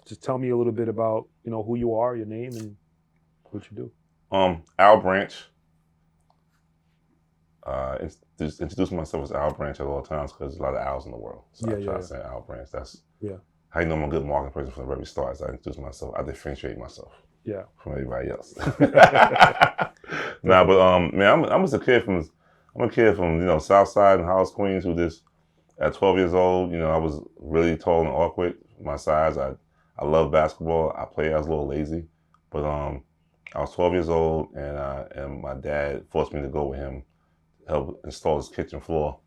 Just tell me a little bit about, who you are, your name, and what you do. Al Branch. Introduce myself as Al Branch at all times because there's a lot of Al's in the world. So I try to say Al Branch. That's how you know I'm a good marketing person from the very start. Is I introduce myself. I differentiate myself from everybody else. Man, I'm just a kid from South Side and Hollis, Queens, who just at 12 years old, I was really tall and awkward. My size, I love basketball. I was a little lazy, but I was 12 years old, and my dad forced me to go with him, help install his kitchen floor,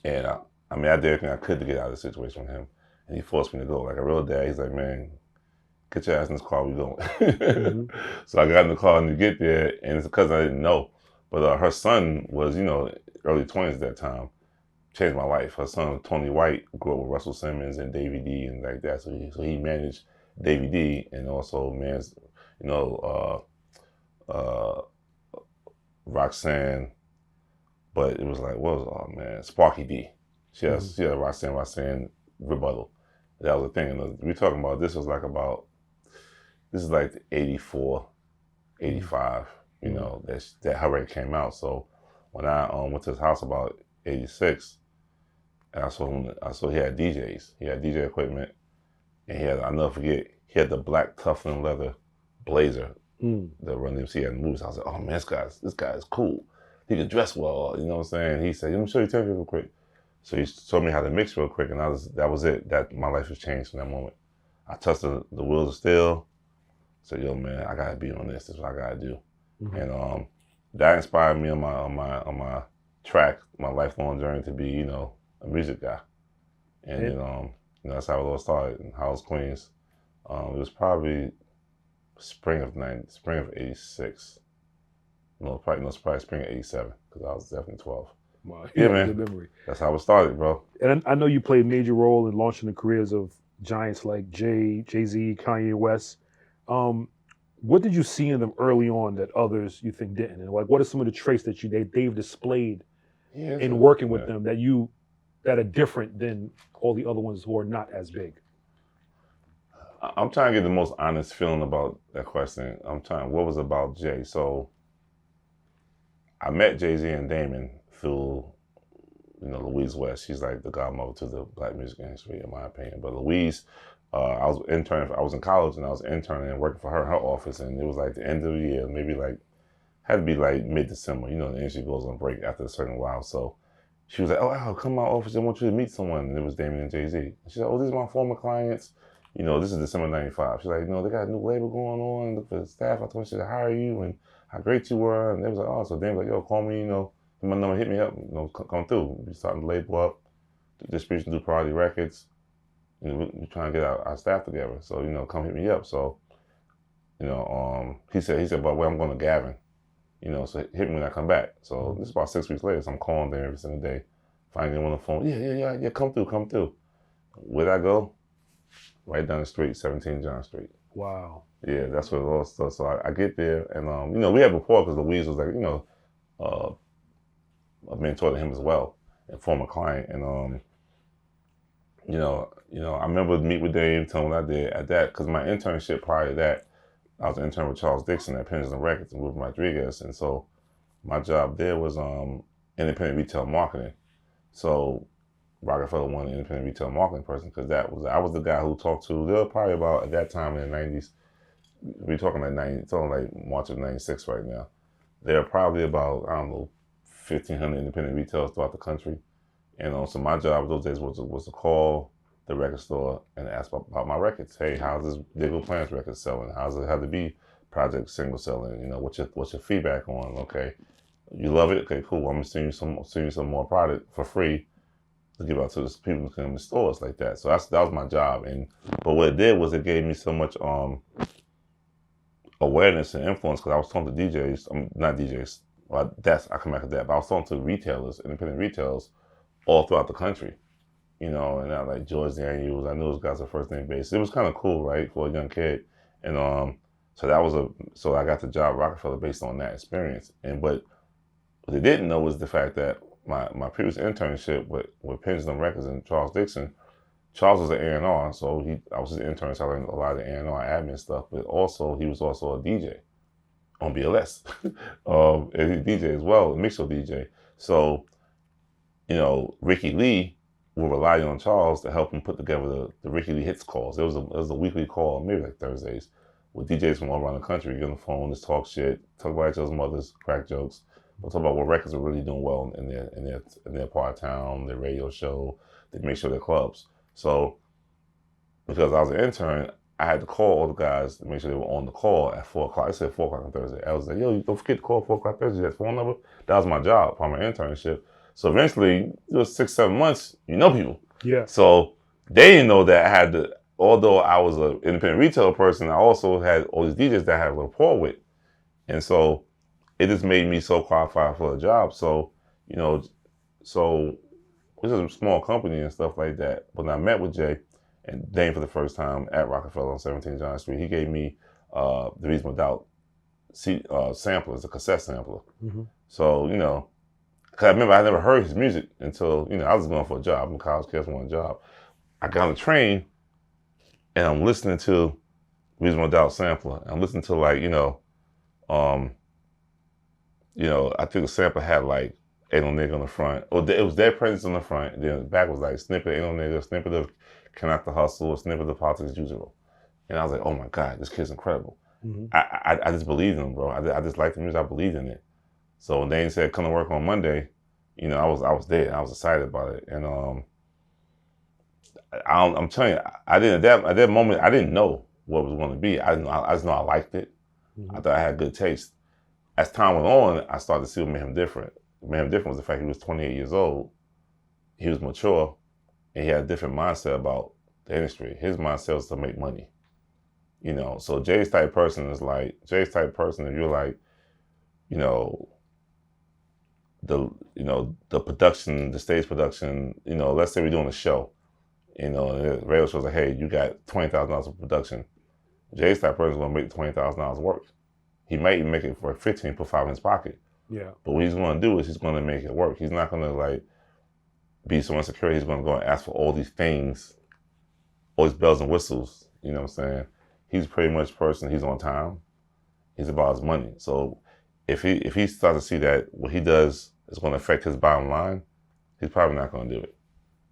and I did everything I could to get out of the situation with him, and he forced me to go like a real dad. He's like, man, get your ass in this car, we going. Mm-hmm. So I got in the car and you get there, and it's because I didn't know, but her son was early 20s at that time. Changed my life. Her son, Tony White, grew up with Russell Simmons and Davey D and like that. So he managed Davey D and also managed, Roxanne. But it was like, Sparky D. She had Roxanne Rebuttal. That was the thing. And we're talking about this is like 84, 85. That her record came out. So when I went to his house about 86. And I saw he had DJs. He had DJ equipment, and I'll never forget, he had the black Tuflin leather blazer that Run DMC had in the movies. I was like, oh man, this guy is cool. He can dress well, you know what I'm saying? He said, let me show you technique real quick. So he showed me how to mix real quick, and that was it. My life was changed from that moment. I touched the wheels of steel, said, yo man, I gotta be on this. This is what I gotta do. Mm-hmm. And that inspired me on my track, my lifelong journey to be, a music guy. And that's how it all started in Hollis, Queens. It was probably spring of 86. No, probably spring of 87, because I was definitely 12. Wow. Yeah, man. Good memory. That's how it started, bro. And I know you played a major role in launching the careers of giants like Jay-Z, Kanye West. What did you see in them early on that others you think didn't? And what are some of the traits that they've displayed in working with them that are different than all the other ones who are not as big? I'm trying to get the most honest feeling about that question. What was about Jay? So I met Jay-Z and Damon through, Louise West. She's like the godmother to the black music industry, in my opinion. But Louise, I was in college and I was interning and working for her in her office, and it was like the end of the year, maybe had to be like mid-December. The industry goes on break after a certain while. So she was like, oh, Al, come to my office. I want you to meet someone. And it was Damon and Jay-Z. She said, oh, these are my former clients. This is December 95. She's like, they got a new label going on. Look for the staff. I told you to hire you and how great you were. And they was like, oh, so Damon was like, yo, call me, my number, hit me up, come through. We started the label up, distribution, do Priority Records. We're trying to get our staff together. So, come hit me up. So, he said, but I'm going to Gavin. So hit me when I come back. So this is about 6 weeks later. So I'm calling them every single day, finding them on the phone. Yeah, come through. Where'd I go? Right down the street, 17 John Street. Wow. Yeah, that's what it all started. So I get there, and we had before, because Louise was like, a mentor to him as well, and former client. And I remember meet with Dave, tell him what I did at that, because my internship prior to that, I was an intern with Charles Dixon at Pendleton Records and Ruben Rodriguez, and so my job there was independent retail marketing. So Rockefeller wanted an independent retail marketing person, because I was the guy who talked to. There were probably about, at that time in the 90s, we're talking like March of 96 right now. There are probably about 1,500 independent retailers throughout the country, and so my job those days was to call the record store and ask about my records. Hey, how's this Digital Plans record selling? How's it have to be project single selling? What's your feedback on? Okay, you love it. Okay, cool. I'm gonna send you some more product for free to give out to the people who come in the stores like that. So that was my job. But what it did was it gave me so much awareness and influence, because I was talking to DJs, not DJs. Well, I come back to that. But I was talking to retailers, independent retailers, all throughout the country. And I like George Daniels. I knew those guys were first name basis. It was kind of cool, right, for a young kid. And so I got the job at Rockefeller based on that experience. But what they didn't know was the fact that my previous internship with Pendleton Records and Charles Dixon, Charles was an A&R, so I was his intern, so I learned a lot of the A&R admin stuff. But also, he was also a DJ on BLS, and he DJ as well, a mixer DJ. So, Ricky Lee will rely on Charles to help him put together the Ricky Lee hits calls. There was a weekly call, maybe like Thursdays, with DJs from all around the country get on the phone, just talk shit, talk about each other's mothers, crack jokes. We'll talk about what records are really doing well in their part of town, their radio show. They make sure they're clubs. So, because I was an intern, I had to call all the guys to make sure they were on the call at 4 o'clock. I said 4 o'clock on Thursday. I was like, yo, don't forget to call 4 o'clock Thursday. That phone number. That was my job for my internship. So eventually, it was 6-7 months, people. Yeah. So they didn't know that I had to, although I was an independent retail person, I also had all these DJs that I had a rapport with. And so it just made me so qualified for the job. So, so this is a small company and stuff like that. When I met with Jay and Dane for the first time at Rockefeller on 17 John Street, he gave me the Reasonable Doubt sampler. It's a cassette sampler. Mm-hmm. So, because I remember I never heard his music until, I was going for a job. I'm a college kid, I wanted a job. I got on the train and I'm listening to Reasonable Doubt sampler. I'm listening to I think the sampler had like Ain't No Nigga on the front. Or it was Their Presence on the front. And then the back was like snippet Ain't No Nigga, snippet of Cannot the Hustle, a snippet of Politics as Usual. And I was like, oh my God, this kid's incredible. Mm-hmm. I just believed in him, bro. I just liked the music. I believed in it. So when Dane said, come to work on Monday, I was there. I was excited about it. And I'm telling you, I didn't at that moment, I didn't know what it was going to be. I just know I liked it. Mm-hmm. I thought I had good taste. As time went on, I started to see what made him different. What made him different was the fact he was 28 years old. He was mature, and he had a different mindset about the industry. His mindset was to make money. So Jay's type person, if you're like, the production, the stage production, let's say we're doing a show, and the radio show's like, hey, you got $20,000 of production. Jay's type person is going to make $20,000 work. He might even make it for 15, put 5 in his pocket. Yeah. But what he's going to do is he's going to make it work. He's not going to be so insecure. He's going to go and ask for all these things, all these bells and whistles. You know what I'm saying? He's pretty much a person. He's on time. He's about his money. So if he starts to see that what he does is going to affect his bottom line, he's probably not going to do it.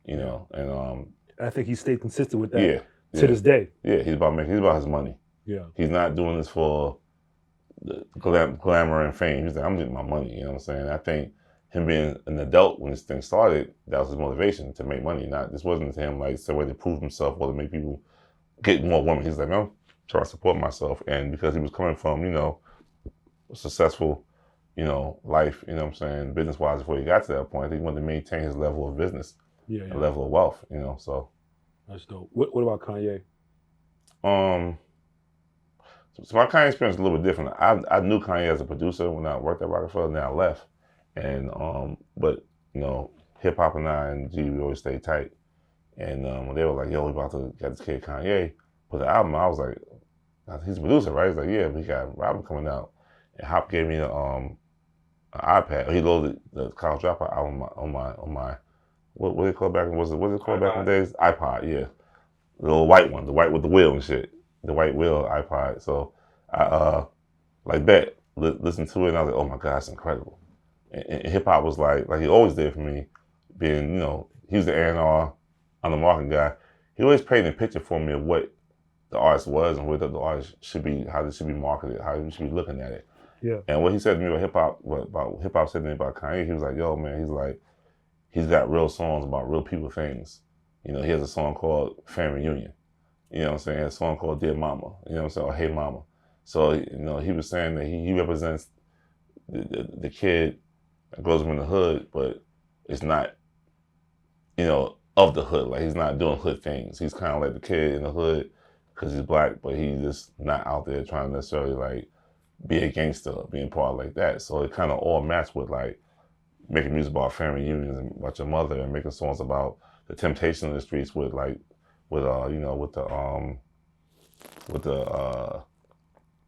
And I think he stayed consistent with that to this day. Yeah, he's about his money. Yeah. He's not doing this for the glamour and fame. He's like, I'm getting my money. You know what I'm saying? I think him being an adult when this thing started, that was his motivation to make money. This wasn't to him some way to prove himself or to make people get more women. He's like, no, I'm trying to support myself. And because he was coming from, a successful, life, you know what I'm saying, business-wise before he got to that point, I think he wanted to maintain his level of business, a level of wealth, so. That's dope. What about Kanye? So my Kanye experience is a little bit different. I knew Kanye as a producer when I worked at Rockefeller, and then I left. And but hip hop and I and G, we always stayed tight. And when they were like, "Yo, we about to get this kid Kanye put the album," I was like, "He's a producer, right?" He's like, "Yeah, we got an album coming out." And Hop gave me an iPad. He loaded the College Dropout album on my what do they call it back? What it called back in the days? iPod, yeah, the little white one, the white with the wheel and shit. The white wheel iPod. So I listened to it and I was like, oh my God, it's incredible. And hip hop was like he always did for me, being, he was the A&R, I'm the marketing guy. He always painted a picture for me of what the artist was and what the artist should be, how it should be marketed, how you should be looking at it. Yeah. And what he said to me about hip hop said to me about Kanye, he was like, yo, man, he's got real songs about real people things. He has a song called Family Reunion. You know what I'm saying? A song called Dear Mama. You know what I'm saying? Or Hey Mama. So, he was saying that he represents the kid that grows up in the hood, but it's not, of the hood. Like, he's not doing hood things. He's kind of like the kid in the hood because he's black, but he's just not out there trying to necessarily, be a gangster, being part like that. So it kind of all matched with, making music about family reunions and about your mother and making songs about the temptation in the streets with the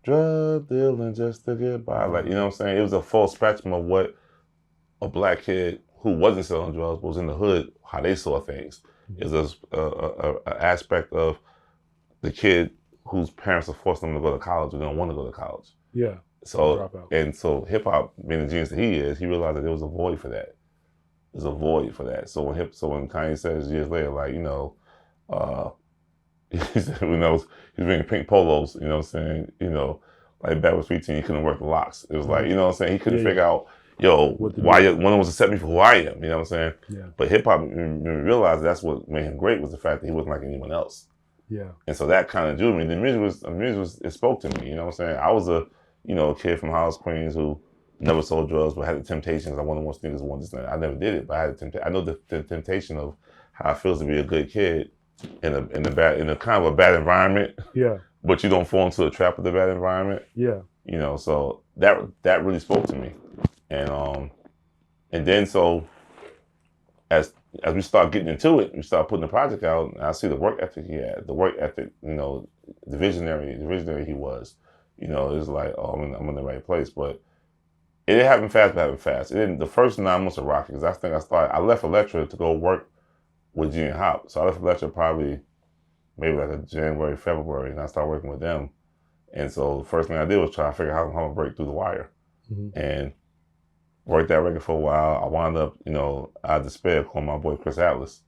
drug dealing just to get by. You know what I'm saying? It was a full spectrum of what a black kid who wasn't selling drugs was in the hood, how they saw things. It's a aspect of the kid whose parents are forcing them to go to college who don't want to go to college. Yeah. So hip hop, being the genius that he is, he realized that there was a void for that. There's a void for that. So when Kanye says years later, like, he said, he's wearing pink polos, you know what I'm saying? Like back with 15, he couldn't work the locks. It was like, you know what I'm saying? He couldn't figure out, why one was accept me for who I am, you know what I'm saying? Yeah. But hip hop made me realize that's what made him great was the fact that he wasn't like anyone else. Yeah. And so that kind of drew me. The music it spoke to me, you know what I'm saying? I was a kid from Hollis, Queens who never sold drugs, but had the temptations. I wanted more sneakers, wanted this, and I never did it, but I had I know the temptation of how it feels to be a good kid in a kind of a bad environment. Yeah. But you don't fall into the trap of the bad environment. Yeah. So that really spoke to me. And then so as we start getting into it, we start putting the project out, and I see the work ethic he had, the visionary he was. It's like, oh, I'm in the right place. But it didn't happen fast, but it happened fast. It didn't, the first 9 months of Rocky, because I left Electra to go work with G and Hop. So I left Electra probably maybe like a January, February, and I started working with them. And so the first thing I did was try to figure out how to break through the wire. Mm-hmm. And worked that record for a while. I wound up, out of despair, calling my boy Chris Atlas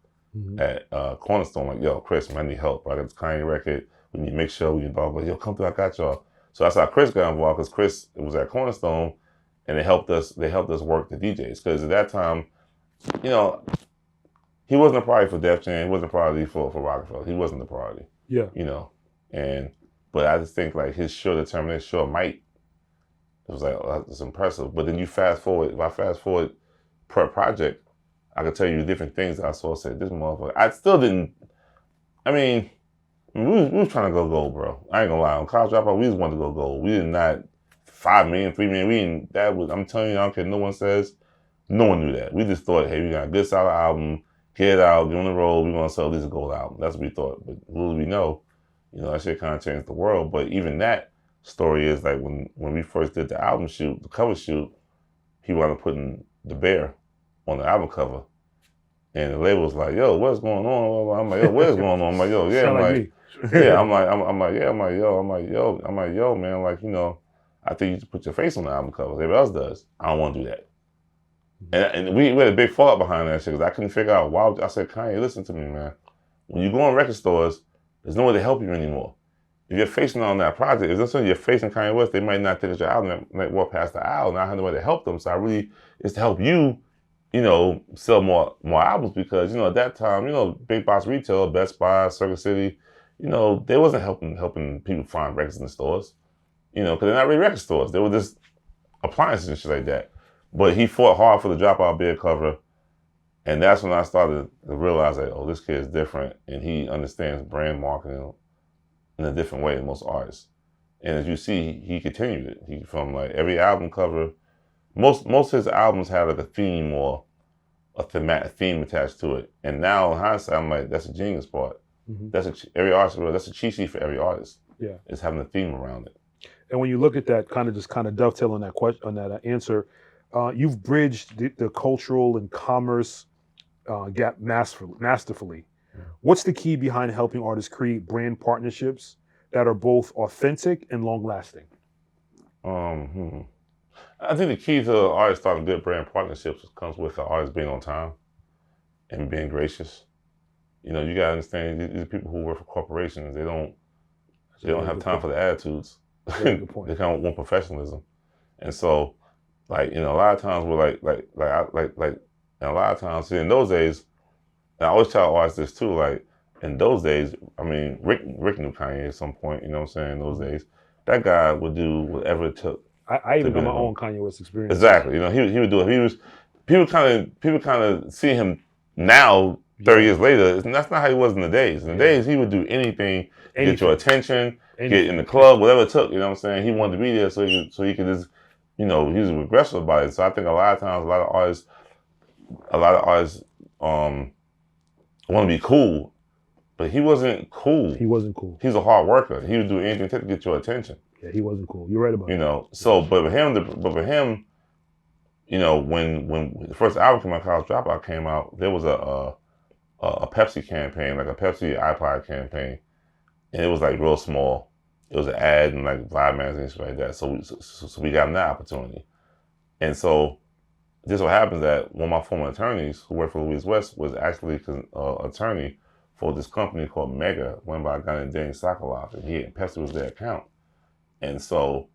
at Cornerstone, like, yo, Chris, man, I need help. I got this Kanye record. We need to make sure we can blah, blah, yo, come through, I got y'all. So that's how Chris got involved, because Chris was at Cornerstone, and they helped us work the DJs. Because at that time, he wasn't a priority for Def Jam. He wasn't a priority for Rockefeller. He wasn't the priority. Yeah. But I just think like his sheer determination, sheer might, it was like, oh, that's impressive. But then if I fast forward per project, I could tell you different things that I saw, said, this motherfucker, I still didn't, we was trying to go gold, bro. I ain't gonna lie. On College Dropout, we just wanted to go gold. We did not, 5 million, 3 million, I'm telling you, I don't care, no one says, no one knew that. We just thought, hey, we got a good solid album, get it out, get on the road, we're gonna sell this gold album. That's what we thought. But little do we know, that shit kind of changed the world. But even that story is like when we first did the album shoot, the cover shoot, he wound up putting the bear on the album cover. And the label was like, yo, what's going on? I'm like, yo, what's going on? I'm like, yo, yeah. I'm like, yeah, I'm like, yo, man, like, I think you should put your face on the album cover. Everybody else does. I don't want to do that. And we had a big fallout behind that shit because I couldn't figure out why. I said, Kanye, listen to me, man. When you go in record stores, there's no way to help you anymore. If you're facing on that project, if you're facing Kanye West, they might not think it's your album, they might walk past the aisle, and I have no way to help them. So it's to help you, sell more albums because, at that time, big box retail, Best Buy, Circuit City, they wasn't helping people find records in the stores, because they're not really record stores. They were just appliances and shit like that. But he fought hard for the Dropout Beer cover, and that's when I started to realize that, oh, this kid is different, and he understands brand marketing in a different way than most artists. And as you see, he continued it. He from like every album cover, most of his albums had like a theme or a theme attached to it. And now in hindsight, I'm like, that's a genius part. Mm-hmm. That's a cheat sheet for every artist. Yeah, is having a theme around it. And when you look at that, kind of dovetail on that question, on that answer, you've bridged the cultural and commerce gap masterfully. What's the key behind helping artists create brand partnerships that are both authentic and long-lasting? I think the key to artists starting good brand partnerships comes with the artist being on time and being gracious. You gotta understand these people who work for corporations, they don't have time for the attitudes. Good point. They kind of want professionalism, and so a lot of times we're and a lot of times in those days. And I always tell artists this too, like, in those days, Rick knew Kanye at some point, you know what I'm saying, in those days. That guy would do whatever it took. I even got my own Kanye West experience. Exactly. He would do it. People kind of see him now, 30 years later, that's not how he was in the days. In the days, he would do anything, get your attention, get in the club, whatever it took, you know what I'm saying? He wanted to be there so he could just, he was aggressive about it. So I think a lot of times, a lot of artists want to be cool, but he wasn't cool. He wasn't cool. He's a hard worker. He would do anything to get your attention. Yeah, he wasn't cool. You're right about that. So, but for him, when the first album came out, College Dropout came out, there was a Pepsi campaign, like a Pepsi iPod campaign, and it was like real small. It was an ad and like Vibe magazine and stuff like that. So we got that opportunity, and so just what happens that one of my former attorneys who worked for Louise West was actually attorney for this company called Mega, run by a guy named Danny Sokolov, and Pepsi was their account, and so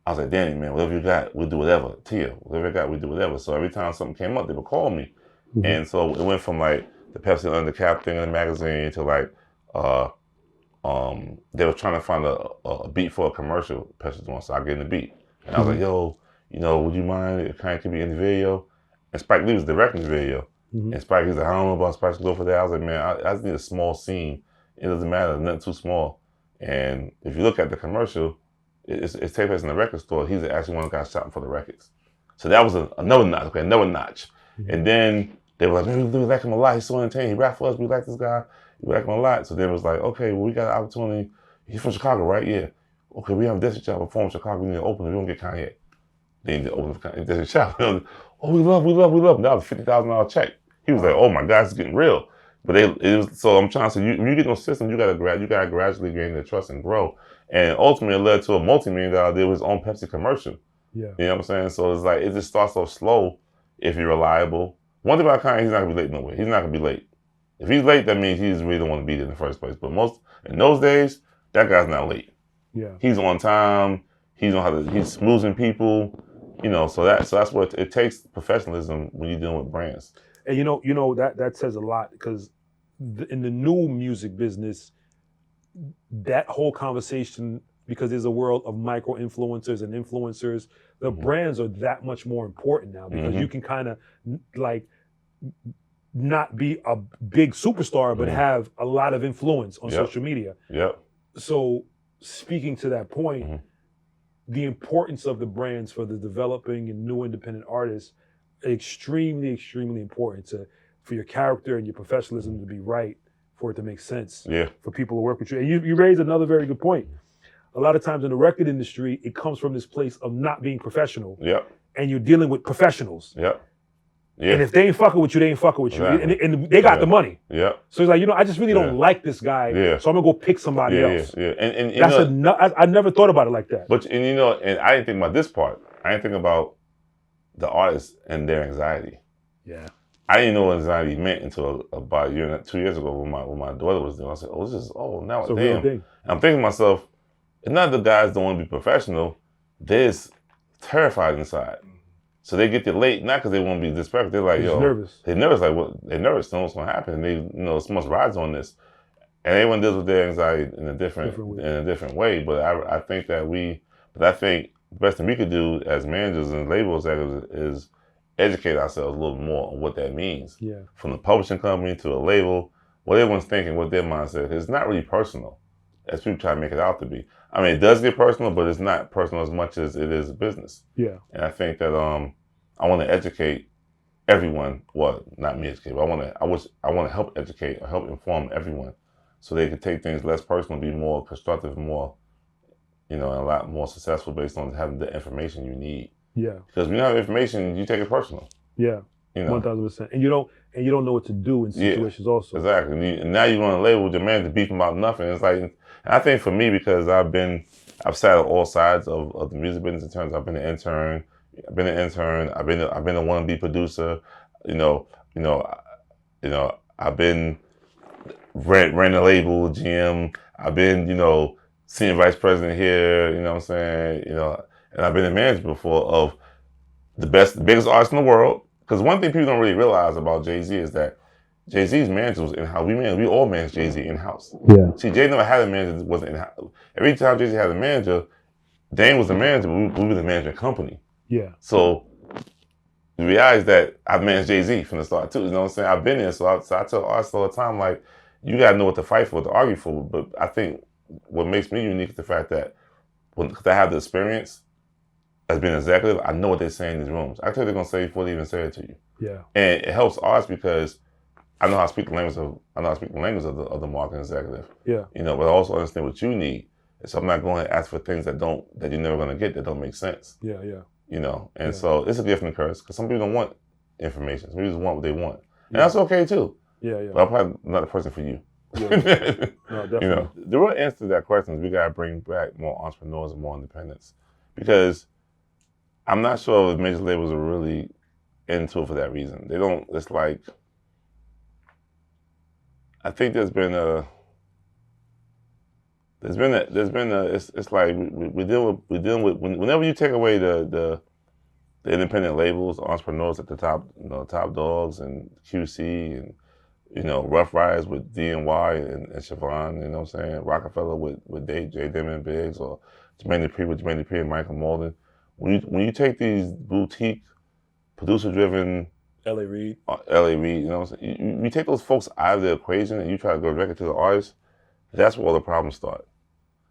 I was like, Danny, man, whatever you got, we'll do whatever. Tia, whatever you got, we'll do whatever. So every time something came up, they would call me. Mm-hmm. And so it went from like the Pepsi Under Cap thing in the magazine to like, they were trying to find a beat for a commercial Pepsi doing. So I gave them the beat. And I was like, yo, would you mind if Kanye could be in the video? And Spike Lee was directing the video. Mm-hmm. And Spike, he's like, I don't know about Spike to go for that. I was like, man, I just need a small scene. It doesn't matter, nothing too small. And if you look at the commercial, it's take place in the record store. He's actually one of the guys shopping for the records. So that was another notch. Okay, another notch. Mm-hmm. And then they were like, man, we like him a lot. He's so entertaining. He rap for us. We like this guy. We like him a lot. So then it was like, okay, well, we got an opportunity. He's from Chicago, right? Yeah. Okay, we have a district shop perform in Chicago. We need to open it. We don't get Kanye. They need to open the district shop. Oh, we love him. That was a $50,000 check. He was like, oh my God, it's getting real. But so I'm trying to say, when you get those systems, you gotta gradually gain their trust and grow. And ultimately, it led to a multi-million-dollar deal with his own Pepsi commercial. Yeah, you know what I'm saying. So it's like it just starts off slow if you're reliable. One thing about Kanye, he's not gonna be late nowhere. He's not gonna be late. If he's late, that means he just really don't want to be there in the first place. But in those days, that guy's not late. Yeah, he's on time. He's smoozing people. So that's what it takes professionalism when you're dealing with brands. And that says a lot because in the new music business, that whole conversation, because there's a world of micro influencers and influencers, the mm-hmm. brands are that much more important now because mm-hmm. you can kind of like not be a big superstar, but mm-hmm. have a lot of influence on social media. Yep. So speaking to that point, mm-hmm. the importance of the brands for the developing and new independent artists, extremely, extremely important for your character and your professionalism to be right, for it to make sense for people to work with you. And you raised another very good point. A lot of times in the record industry, it comes from this place of not being professional. Yep. And you're dealing with professionals. Yep. Yeah. And if they ain't fucking with you, they ain't fucking with you. Exactly. And they got the money. Yeah. So he's like, I just really don't like this guy. Yeah. So I'm gonna go pick somebody else. Yeah. And I never thought about it like that. But and I didn't think about this part. I didn't think about the artists and their anxiety. Yeah. I didn't know what anxiety meant until about 2 years ago when my daughter was doing. I said, now it's damn. And I'm thinking to myself, it's not the guys don't want to be professional. They're just terrified inside. So they get there late, not because they want to be disrespectful. They're like, nervous. They're nervous. Like, they're nervous. They know what's going to happen. And so much rides on this. And everyone deals with their anxiety in a different way. But I think the best thing we could do as managers and label executives is educate ourselves a little more on what that means. Yeah. From the publishing company to a label, what everyone's thinking, what their mindset is. It's not really personal, as people try to make it out to be. I mean, it does get personal, but it's not personal as much as it is business. Yeah. And I think that I want to educate everyone. Well, not me educate, but I want to help educate or help inform everyone, so they can take things less personal, be more constructive, more, and a lot more successful based on having the information you need. Yeah. Because when you have information, you take it personal. Yeah. 1,000%. And you don't know what to do in situations also. Exactly. And now you want to label with your man to beef about nothing. It's like, and I think for me, because I've sat on all sides of the music business in terms of I've been an intern, I've been a wannabe producer, I've been ran a label, GM, I've been, senior vice president here, you know what I'm saying, and I've been a manager before of the biggest artists in the world. Because one thing people don't really realize about Jay-Z is that Jay-Z's manager was in-house. We all managed Jay-Z in-house. Yeah. See, Jay never had a manager that wasn't in-house. Every time Jay-Z had a manager, Dane was the manager, but we were the management company. Yeah. So the reality is that I've managed Jay-Z from the start too. You know what I'm saying? I've been there. So I tell artists all the time, like, you got to know what to fight for, what to argue for. But I think what makes me unique is the fact that because I have the experience as being an executive, I know what they're saying in these rooms. I tell you they're going to say before they even say it to you. Yeah. And it helps artists because I know how to speak the language of the marketing executive. Yeah. But I also understand what you need. So I'm not going to ask for things that you're never going to get, that don't make sense. Yeah, yeah. So it's a gift and a curse because some people don't want information. Some people just want what they want. And that's okay too. Yeah. But I'm probably not the person for you. Yeah. No, definitely. You know, the real answer to that question is we gotta bring back more entrepreneurs and more independence, because I'm not sure if major labels are really into it for that reason. They don't. It's like, I think there's been a. It's like we're dealing with whenever you take away the independent labels, entrepreneurs at the top, top dogs and QC and Rough Riders with DNY and Siobhan, you know what I'm saying? Rockefeller with Jay Dimon Biggs, or Jermaine Dupri with Jermaine Dupri and Michael Malden. When you take these boutique, producer driven L.A. Reid, you know what I'm saying? You take those folks out of the equation and you try to go directly to the artist, that's where all the problems start.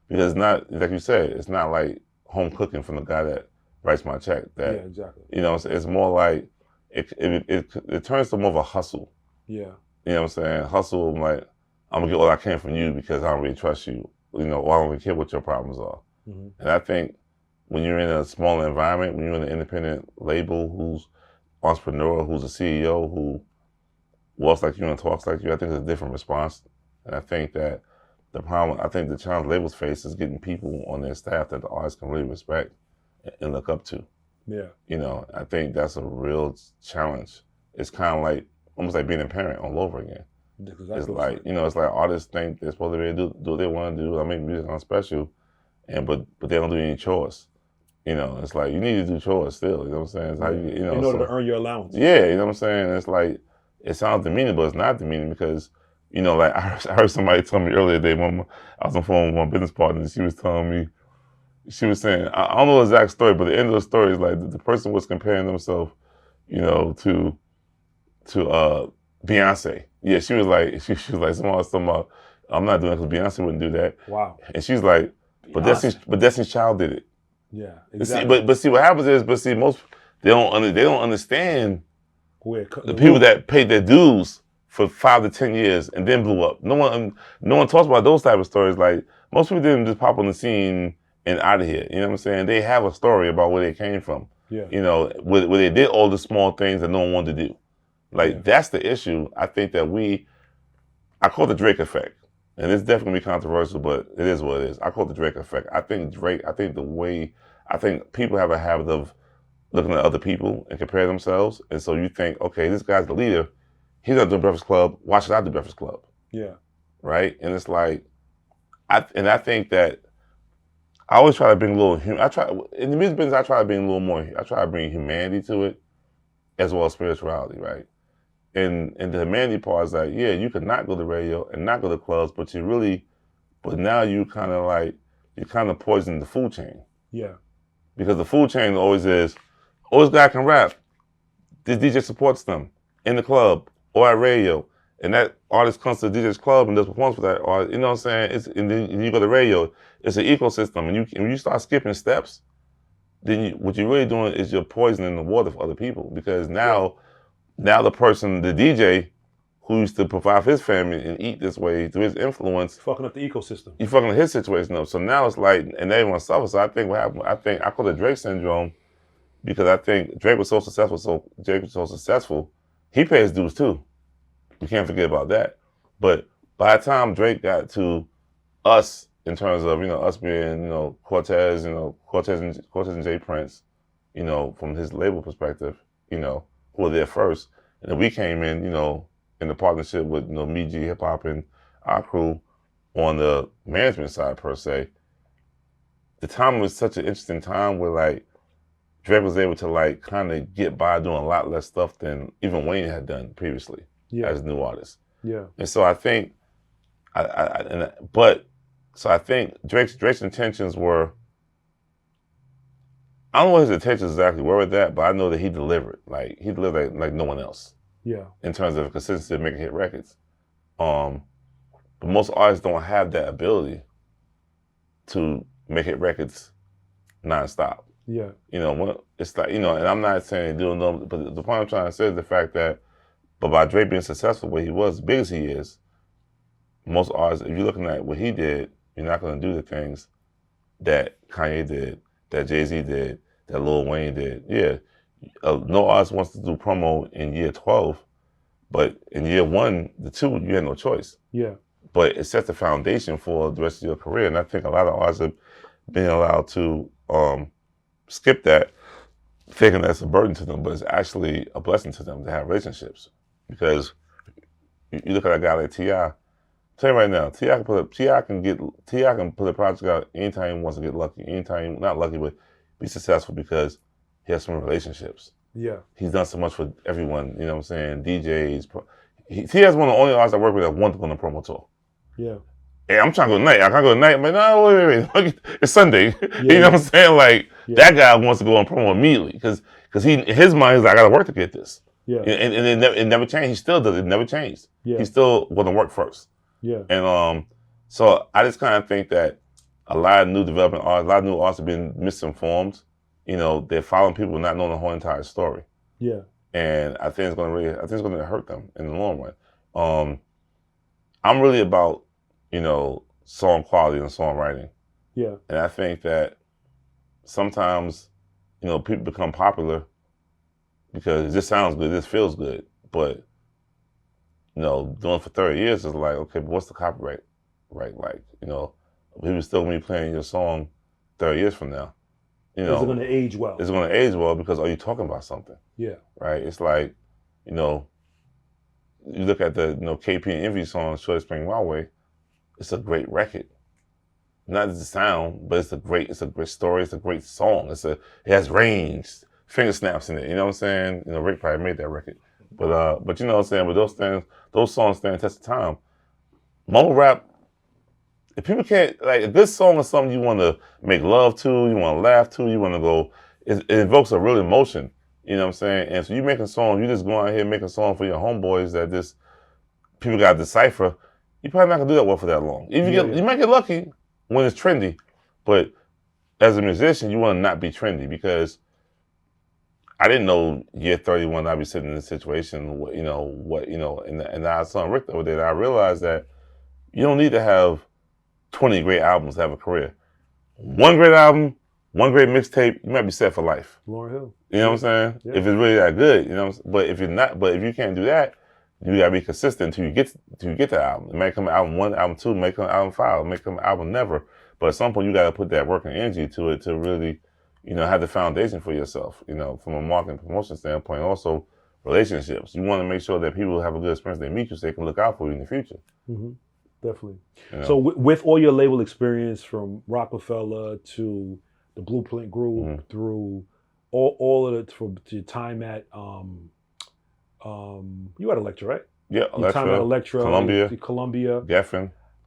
Because it's not, like you said, it's not like home cooking from the guy that writes my check. That, yeah, exactly. It's more like, it turns to more of a hustle. Yeah. You know what I'm saying? Hustle, I'm like, I'm gonna get all I can from you because I don't really trust you. Or I don't really care what your problems are. Mm-hmm. And I think when you're in a smaller environment, when you're in an independent label who's entrepreneur, who's a CEO, who walks like you and talks like you, I think it's a different response. And I think that the challenge labels face is getting people on their staff that the artists can really respect and look up to. Yeah. I think that's a real challenge. It's kind of like, almost like being a parent all over again. Exactly. It's like, it's like artists think they're supposed to be able to do what they want to do. I make music on special, but they don't do any chores. It's like, you need to do chores still, you know what I'm saying? It's how in order to earn your allowance. Yeah, you know what I'm saying? It's like, it sounds demeaning, but it's not demeaning because, like I heard somebody tell me earlier today when I was on the phone with my business partner, and she was saying, I don't know the exact story, but the end of the story is like the person was comparing themselves, to Beyonce. Yeah, she was like, someone was talking about, I'm not doing it because Beyonce wouldn't do that. Wow. And she's like, but Destiny's Child did it. Yeah, exactly. But see what happens is, most they don't understand the people that paid their dues for 5 to 10 years and then blew up. No one talks about those type of stories. Like, most people didn't just pop on the scene and out of here. You know what I'm saying? They have a story about where they came from. Yeah. Where they did all the small things that no one wanted to do. Like, that's the issue. I think that I call it the Drake effect. And it's definitely gonna be controversial, but it is what it is. I call it the Drake effect. I think people have a habit of looking at other people and compare themselves. And so you think, okay, this guy's the leader. He's not doing Breakfast Club. Why should I do Breakfast Club? Yeah. Right? And it's like, I think that I always try to bring a little, in the music business, I try to bring humanity to it as well as spirituality, right? And the humanity part is like, yeah, you could not go to radio and not go to clubs, but now you kind of poison the food chain. Yeah. Because the food chain always is, this guy can rap. This DJ supports them in the club or at radio. And that artist comes to the DJ's club and does performance for that artist. You know what I'm saying? And then you go to radio. It's an ecosystem. And when you start skipping steps, then what you're really doing is you're poisoning the water for other people. Because now the person, the DJ, who used to provide for his family and eat this way through his influence, fucking up the ecosystem. You fucking his situation up. So now it's like, and everyone suffers. So I think what happened, I call it Drake syndrome, because I think Drake was so successful. He paid his dues too. We can't forget about that. But by the time Drake got to us, in terms of us being Cortez, Cortez and Jay Prince, from his label perspective, who were there first, and then we came in, in the partnership with me, G Hip Hop, and our crew on the management side per se. The time was such an interesting time where like Drake was able to like kind of get by doing a lot less stuff than even Wayne had done previously as a new artist. Yeah. And so I think, I think Drake's intentions were, I don't know what his intentions exactly were with that, but I know that he delivered. Like he delivered like no one else. Yeah. In terms of consistency of making hit records. But most artists don't have that ability to make hit records nonstop. Yeah. It's like, and I'm not saying doing no, but the point I'm trying to say is the fact that, but by Drake being successful where he was, as big as he is, most artists, if you're looking at what he did, you're not going to do the things that Kanye did, that Jay-Z did, that Lil Wayne did. Yeah. No artist wants to do promo in year 12 But in year 1, the 2, you had no choice. Yeah. But it sets the foundation for the rest of your career. And I think a lot of artists have been allowed to skip that, thinking that's a burden to them, but it's actually a blessing to them to have relationships. Because you look at a guy like T.I., tell you right now, T.I. can put a project out anytime he wants to get lucky, anytime, not lucky, but be successful because he has some relationships. Yeah. He's done so much for everyone, you know what I'm saying? DJs. T.I.'s one of the only artists I work with that want to go on a promo tour. Yeah. Hey, I'm trying to go tonight. I can't go tonight. I'm like, no, wait. It's Sunday. Yeah, you know what I'm saying? Like, yeah. that guy wants to go on promo immediately because in his mind, he's like, I got to work to get this. Yeah. And it never changed. He still does. It never changed. Yeah. He still want to work first. Yeah. And so I just kind of think that a lot of new development artists, a lot of new artists have been misinformed. You know, they're following people not knowing the whole entire story. Yeah. And I think it's going to hurt them in the long run. I'm really about, you know, song quality and songwriting. Yeah. And I think that sometimes, you know, people become popular because this sounds good, this feels good, but, you know, doing it for 30 years is like, okay, but what's the copyright like? You know, people still going to be playing your song 30 years from now. You know, is it going to age well? It's going to age well because are you talking about something? Yeah. Right? It's like, you know, you look at the, you know, KP and Envy song, Short Spring Wild Way, it's a great record. Not just the sound, but it's a great story, it's a great song. It has range, finger snaps in it, you know what I'm saying? You know, Rick probably made that record. But you know what I'm saying, but those songs stand the test of time. Mumble rap, if people can't, like, a good song is something you want to make love to, you want to laugh to, you want to go, it invokes a real emotion, you know what I'm saying? And so you make a song, you just go out here and make a song for your homeboys that just, people got to decipher, you're probably not going to do that well for that long. You might get lucky when it's trendy, but as a musician, you want to not be trendy because I didn't know year 31 I'd be sitting in this situation, and I saw Rick over there, I realized that you don't need to have 20 great albums to have a career. One great album, one great mixtape, you might be set for life. Lauryn Hill. You know what I'm saying? Yeah. If it's really that good, you know. But if you can't do that, you gotta be consistent until you get the album. It may come album 1, album 2, may come album 5, may come album never. But at some point, you gotta put that work and energy to it to really, you know, have the foundation for yourself. You know, from a marketing promotion standpoint, also relationships. You want to make sure that people have a good experience. They meet you, so they can look out for you in the future. Mm-hmm. Definitely. You know? So with all your label experience from Rockefeller to the Blueprint Group, mm-hmm. through all of it, from your time at you had Elektra, right? Yeah, your time at Elektra, Columbia,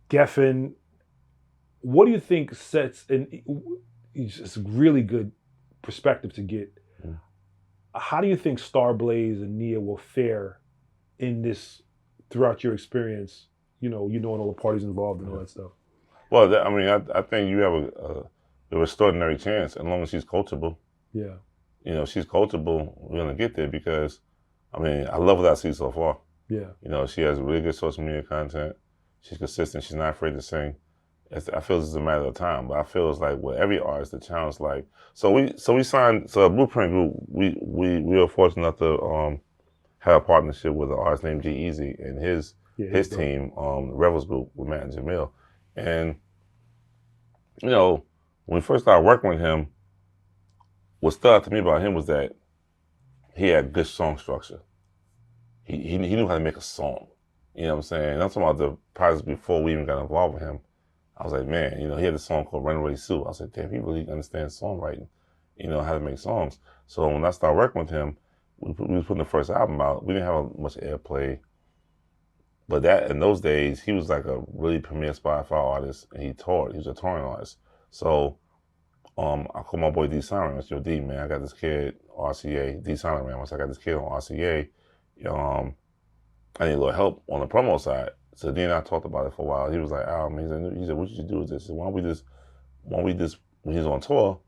Geffen. What do you think sets it's a really good perspective to get? Mm-hmm. How do you think Starblaze and Nia will fare in this throughout your experience? You knowing all the parties involved and all that stuff. Well, I think you have an extraordinary chance as long as she's coachable. Yeah. You know, she's coachable, we're gonna get there because, I love what I see so far. Yeah. You know, she has really good social media content. She's consistent. She's not afraid to sing. I feel it's a matter of time, but I feel it's like with every artist, the challenge, like, so we signed, Blueprint Group, we were fortunate enough to have a partnership with an artist named G-Eazy and his team, Rebels Group with Matt and Jamil. And, you know, when we first started working with him, what stood out to me about him was that he had good song structure. He knew how to make a song. You know what I'm saying? And I'm talking about the projects before we even got involved with him. I was like, man, you know, he had a song called Runaway Sue. I was like, damn, he really understands songwriting, you know, how to make songs. So when I started working with him, we was putting the first album out. We didn't have much airplay. But in those days, he was like a really premier Spotify artist, and he toured. He was a touring artist. So I called my boy D Sonoran. I said, yo, D, man, I got this kid, RCA, D Sonoran. I said, I got this kid on RCA. I need a little help on the promo side. So then I talked about it for a while. He was like, he said, what you should do is this. Why don't we just, when he's on tour,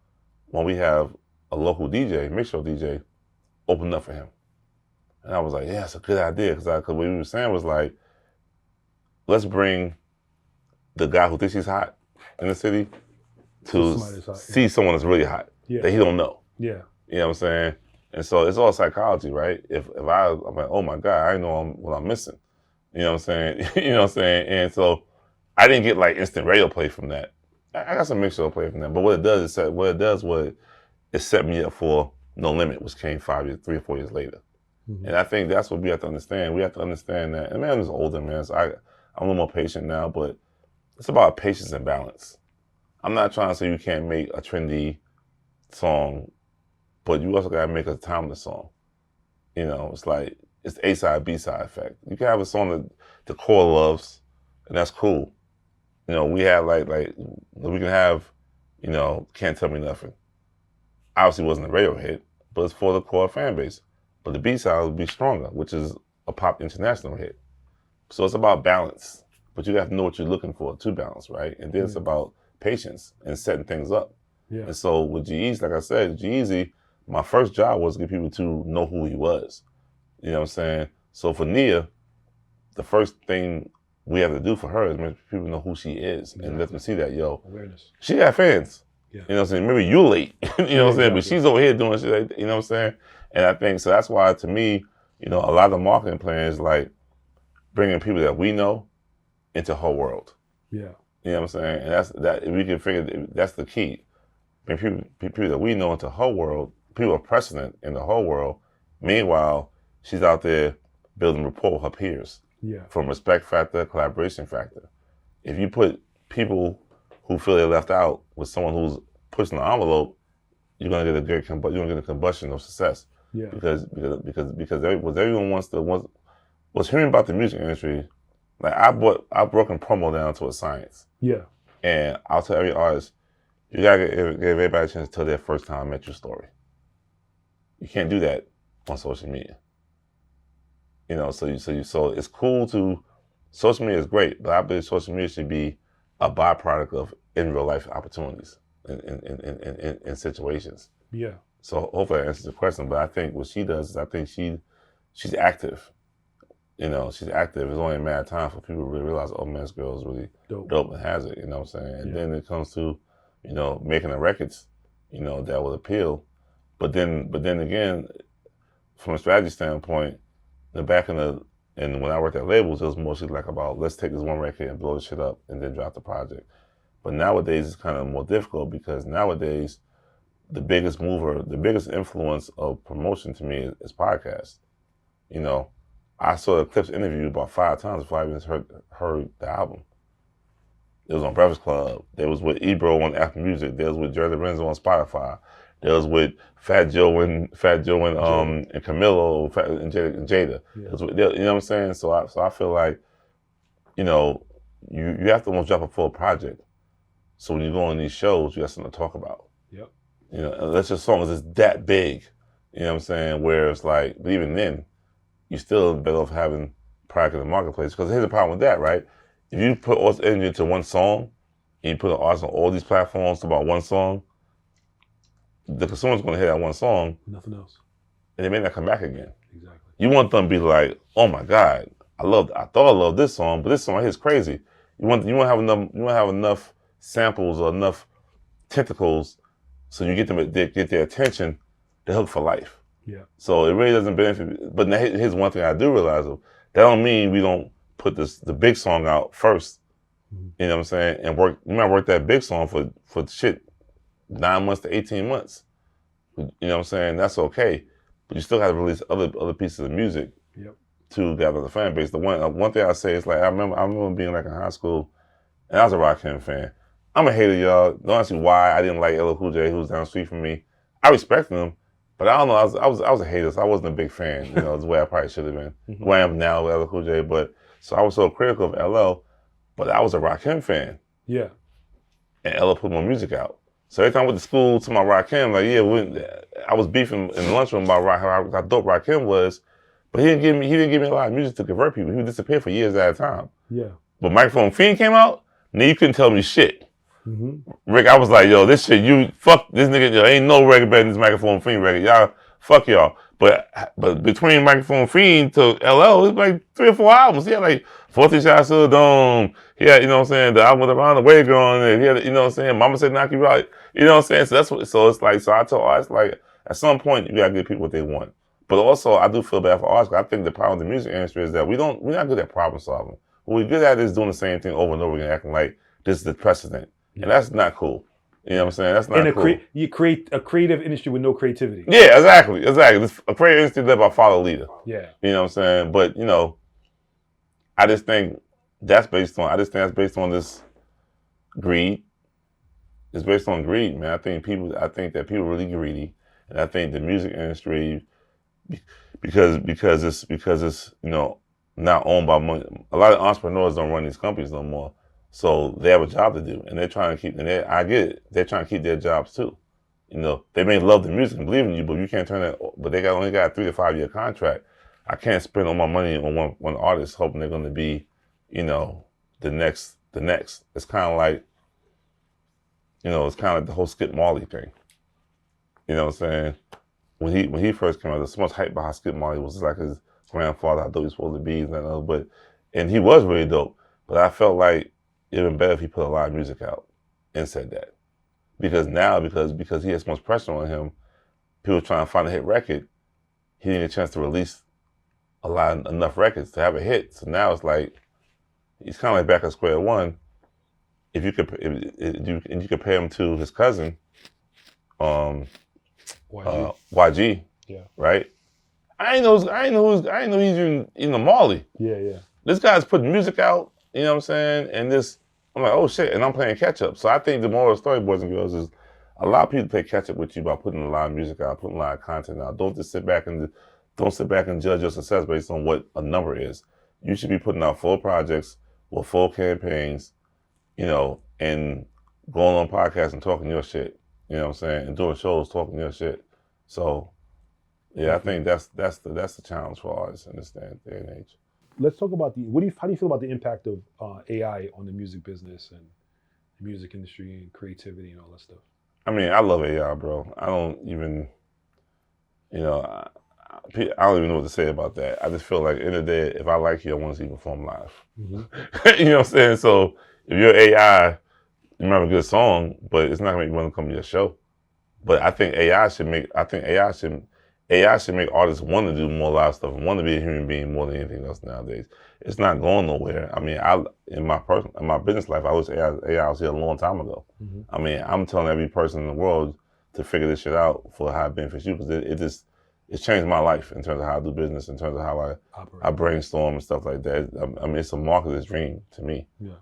why don't we have a local DJ, mix show DJ, open up for him? And I was like, yeah, it's a good idea. Because what we were saying was like, let's bring the guy who thinks he's hot in the city to see someone that's really hot that he don't know. Yeah. You know what I'm saying? And so it's all psychology, right? If I'm like, oh my God, I know what I'm missing. You know what I'm saying? You know what I'm saying? And so I didn't get like instant radio play from that. I got some mixed radio play from that. But what it does is it set me up for No Limit, which came 3 or 4 years later. Mm-hmm. And I think that's what we have to understand. We have to understand that. And man, I'm just older, man. So I'm a little more patient now, but it's about patience and balance. I'm not trying to say you can't make a trendy song, but you also gotta make a timeless song. You know, it's like it's the A-side, B-side effect. You can have a song that the core loves, and that's cool. You know, we have like we can have, you know, Can't Tell Me Nothing. Obviously, it wasn't a radio hit, but it's for the core fan base. But the B-side would be Stronger, which is a pop international hit. So it's about balance, but you have to know what you're looking for to balance, right? And then it's about patience and setting things up. Yeah. And so with G-Eazy, like I said, G-Eazy, my first job was to get people to know who he was. You know what I'm saying? So for Nia, the first thing we have to do for her is make people know who she is and let them see that, awareness. She got fans. Yeah. You know what I'm saying? Maybe you late, you know what I'm saying? Exactly. But she's over here doing shit, you know what I'm saying? And I think, so that's why to me, you know, a lot of the marketing plans like bringing people that we know into her world. Yeah. You know what I'm saying? And that if we can figure, that's the key. Bring people that we know into her world, people of precedent in the whole world. Meanwhile, she's out there building rapport with her peers. Yeah. From respect factor, collaboration factor. If you put people who feel they're left out with someone who's pushing the envelope, you're gonna get a combustion of success. Yeah. Because what everyone was hearing about the music industry, like I've broken promo down to a science. Yeah. And I'll tell every artist, you gotta give everybody a chance to tell their first time met you story. You can't do that on social media. You know, so it's cool to, social media is great, but I believe social media should be a byproduct of in real life opportunities in situations. Yeah. So hopefully that answers the question, but I think what she does is I think she's active. You know, she's active. It's only a matter of time for people to really realize, oh man, this girl is really dope and has it, you know what I'm saying? And then it comes to, you know, making the records, you know, that would appeal. But then again, from a strategy standpoint, when I worked at labels, it was mostly like about, let's take this one record and blow the shit up and then drop the project. But nowadays it's kind of more difficult because nowadays the biggest influence of promotion to me is podcasts. You know, I saw the Clips interview about 5 times before I even heard the album. It was on Breakfast Club. There was with Ebro on Apple Music. There was with Jerry Lorenzo on Spotify. There was with Fat Joe and Camilo and Jada. Yeah. You know what I'm saying? So I feel like, you know, you have to almost drop a full project. So when you go on these shows, you got something to talk about. Yep. You know, unless your song is that big, you know what I'm saying? Where it's like, but even then, you still better off having product in the marketplace. Because here's the problem with that, right? If you put all this energy into one song, and you put an artist on all these platforms about one song, the consumer's going to hear that one song. Nothing else. And they may not come back again. Exactly. You want them to be like, oh my God, I thought I loved this song, but this song right here is crazy. You want to have enough samples or enough tentacles so you get their attention to hook for life. Yeah. So it really doesn't benefit. But now here's one thing I do realize though. That don't mean we don't put the big song out first. Mm-hmm. You know what I'm saying? And you might work that big song for shit 9 months to 18 months. You know what I'm saying? That's okay. But you still have to release other pieces of music to gather the fan base. The one thing I say is like I remember being like in high school and I was a Rakim fan. I'm a hater, y'all. Don't ask me why I didn't like Elio who was down the street from me. I respected him, but I don't know. I was a hater, so I wasn't a big fan. You know, the way I probably should have been. Mm-hmm. Where I am now with Elio but so I was so critical of LL, but I was a Rakim fan. Yeah. And Elio put more music out. So every time I went to school to my Rakim, like I was beefing in the lunchroom about how dope Rakim was, but he didn't give me a lot of music to convert people. He would disappear for years at a time. Yeah. But Microphone Fiend came out, now you couldn't tell me shit. Mm-hmm. Rick, I was like, yo, this shit, fuck this nigga, yo, ain't no record better than this Microphone Fiend record. Y'all, fuck y'all. But between Microphone Fiend to LL, it's like 3 or 4 albums. He had like 40 Shots to the Dome. He had, you know what I'm saying, the album with Around the Way Girl on it. He had, you know what I'm saying, Mama Said Knock You Out. You know what I'm saying? So I told artists, like, at some point you gotta give people what they want. But also, I do feel bad for artists. I think the problem with the music industry is that we're not good at problem solving. What we're good at is doing the same thing over and over again, acting like this is the precedent, and that's not cool. You know what I'm saying? That's not cool. You create a creative industry with no creativity. Yeah, exactly. A creative industry led by follow leader. Yeah. You know what I'm saying? But I just think that's based on this greed. It's based on greed, man. I think that people are really greedy, and I think the music industry, because it's not owned by money. A lot of entrepreneurs don't run these companies no more, so they have a job to do, and they're trying to keep. And I get it. They're trying to keep their jobs too. They may love the music and believe in you, but you can't turn that. But they only got a 3 to 5 year contract. I can't spend all my money on one artist hoping they're going to be, the next. It's kind of like. It's kind of like the whole Skip Marley thing. You know what I'm saying? When he first came out, there's so much hype behind Skip Marley. It was like his grandfather, I thought he was supposed to be, and he was really dope. But I felt like it would have been better if he put a lot of music out and said that. Because now, because he has so much pressure on him, people trying to find a hit record, he didn't get a chance to release enough records to have a hit. So now it's like, he's kind of like back at square one. If you compare him to his cousin, YG, yeah, right? I ain't know he's even Marley. Yeah. This guy's putting music out, you know what I'm saying? And I'm like, oh shit, and I'm playing catch up. So I think the moral of the story, boys and girls, is a lot of people play catch up with you by putting a lot of music out, putting a lot of content out. Don't sit back and judge your success based on what a number is. You should be putting out full projects with full campaigns, and going on podcasts and talking your shit, you know what I'm saying, and doing shows talking your shit. So, yeah, I think that's the challenge for artists in this day and age. Let's talk about how do you feel about the impact of AI on the music business and the music industry and creativity and all that stuff? I mean, I love AI, bro. I don't even, I don't even know what to say about that. I just feel like, in the day, if I like you, I want to see you perform live. Mm-hmm. You know what I'm saying? So if you're AI, you might have a good song, but it's not gonna make you want to come to your show. But I think AI should make artists want to do more live stuff and want to be a human being more than anything else nowadays. It's not going nowhere. I mean, in my business life, I wish AI was here a long time ago. Mm-hmm. I mean, I'm telling every person in the world to figure this shit out for how it benefits you, because it's changed my life in terms of how I do business, in terms of how I brainstorm and stuff like that. I mean, it's a marketer's dream to me. Yeah.